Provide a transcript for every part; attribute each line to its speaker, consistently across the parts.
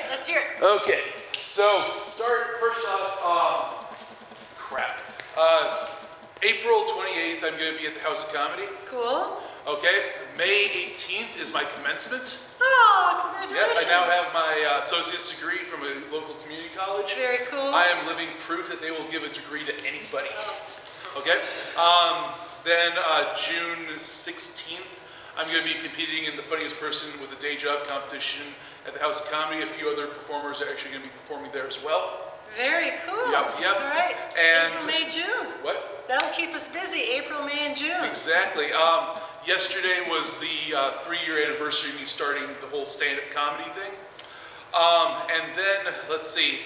Speaker 1: Let's hear it.
Speaker 2: Okay, so start first off, April 28th, I'm going to be at the House of Comedy.
Speaker 1: Cool.
Speaker 2: Okay, May 18th is my commencement.
Speaker 1: Oh, congratulations.
Speaker 2: Yep, I now have my associate's degree from a local community college.
Speaker 1: Very cool.
Speaker 2: I am living proof that they will give a degree to anybody. Okay, then June 16th, I'm going to be competing in the Funniest Person with a Day Job competition at the House of Comedy. A few other performers are actually going to be performing there as well.
Speaker 1: Very cool.
Speaker 2: Yep.
Speaker 1: All right.
Speaker 2: And
Speaker 1: April, May, June.
Speaker 2: What?
Speaker 1: That'll keep us busy, April, May, and June.
Speaker 2: Exactly. Yesterday was the 3-year anniversary of me starting the whole stand-up comedy thing. And then, let's see,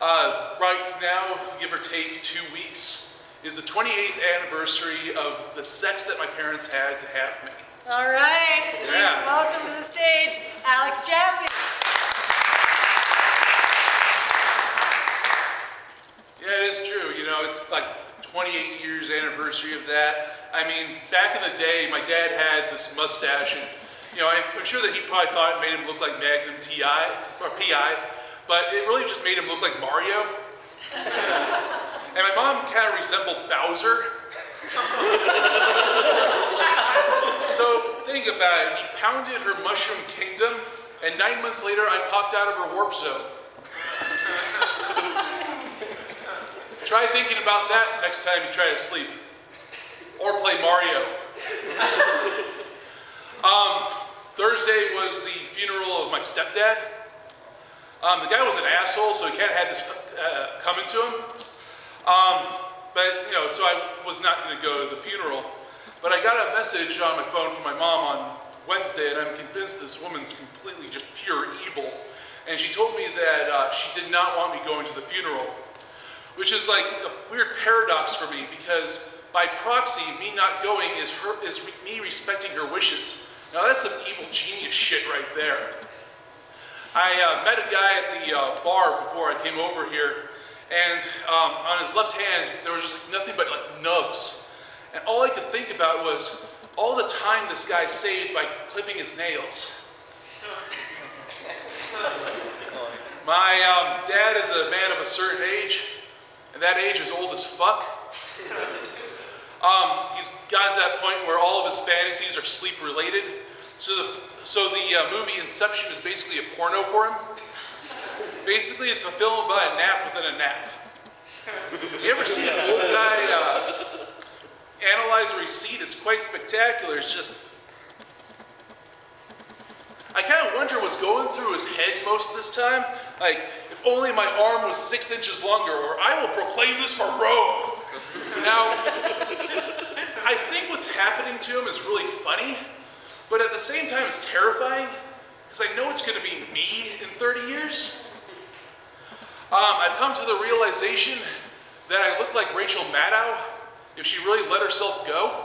Speaker 2: right now, give or take 2 weeks, is the 28th anniversary of the sex that my parents had to have me.
Speaker 1: All right. Please welcome to the stage, Alex Jaffe.
Speaker 2: Yeah, it is true. You know, it's like 28 years anniversary of that. I mean, back in the day, my dad had this mustache, and you know, I'm sure that he probably thought it made him look like Magnum TI or PI, but it really just made him look like Mario. And my mom kind of resembled Bowser. So think about it. He pounded her mushroom kingdom, and 9 months later, I popped out of her warp zone. Try thinking about that next time you try to sleep. Or play Mario. Thursday was the funeral of my stepdad. The guy was an asshole, so he kind of had this coming to him. But, you know, so I was not going to go to the funeral. But I got a message on my phone from my mom on Wednesday, and I'm convinced this woman's completely just pure evil. And she told me that she did not want me going to the funeral. Which is like a weird paradox for me, because by proxy, me not going is me respecting her wishes. Now that's some evil genius shit right there. I met a guy at the bar before I came over here, and on his left hand there was just like nothing but like nubs. And all I could think about was all the time this guy saved by clipping his nails. My dad is a man of a certain age. And that age is old as fuck. He's gotten to that point where all of his fantasies are sleep related. So the movie Inception is basically a porno for him. Basically, it's fulfilled by a nap within a nap. You ever see an old guy analyze a receipt? It's quite spectacular. It's just... I kind of wonder what's going through his head most of this time. Like, if only my arm was 6 inches longer, or I will proclaim this for Rome. Now, I think what's happening to him is really funny, but at the same time it's terrifying, because I know it's going to be me in 30 years. I've come to the realization that I look like Rachel Maddow if she really let herself go.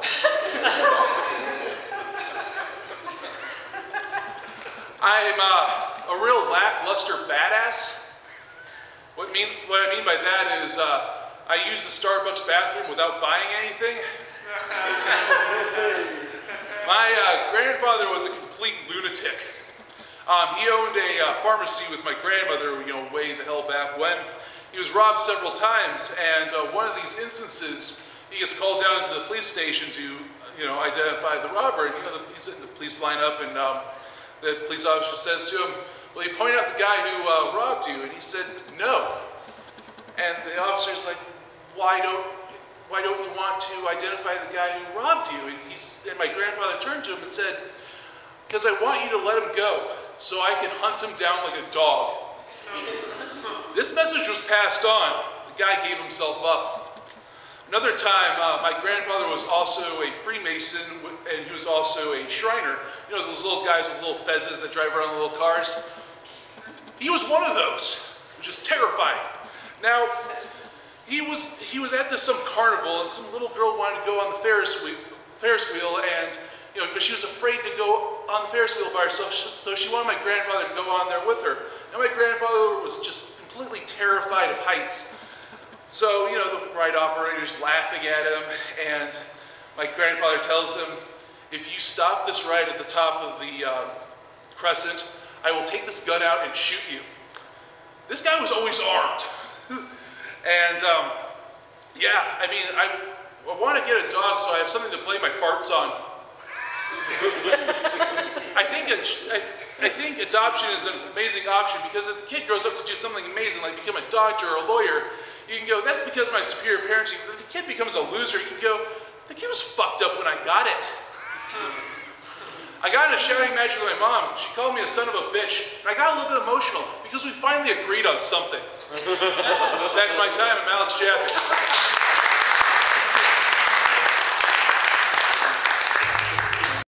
Speaker 2: I'm a real lackluster badass. What I mean by that is I use the Starbucks bathroom without buying anything. My grandfather was a complete lunatic. He owned a pharmacy with my grandmother, you know, way the hell back when. He was robbed several times, and one of these instances, he gets called down to the police station to, you know, identify the robber. And, you know, he's in the police lineup, and the police officer says to him, "Well, you point out the guy who robbed you," and he said, "No." And the officer's like, why don't you want to identify the guy who robbed you?" And my grandfather turned to him and said, "Because I want you to let him go, so I can hunt him down like a dog." This message was passed on. The guy gave himself up. Another time, my grandfather was also a Freemason, and he was also a Shriner. You know, those little guys with little fezzes that drive around in little cars? He was one of those, which is terrifying. Now, he was at some carnival, and some little girl wanted to go on the Ferris wheel, and you know, but she was afraid to go on the Ferris wheel by herself, so she wanted my grandfather to go on there with her. And my grandfather was just completely terrified of heights. So, you know, the ride operator's laughing at him, and my grandfather tells him, "If you stop this ride at the top of the crescent, I will take this gun out and shoot you." this guy was always armed. And yeah, I mean, I want to get a dog so I have something to blame my farts on. I think adoption is an amazing option because if the kid grows up to do something amazing like become a doctor or a lawyer, you can go, that's because of my superior parenting. If the kid becomes a loser, you can go, the kid was fucked up when I got it. I got in a shouting match with my mom. She called me a son of a bitch. And I got a little bit emotional because we finally agreed on something. That's my time. I'm Alex Jaffe.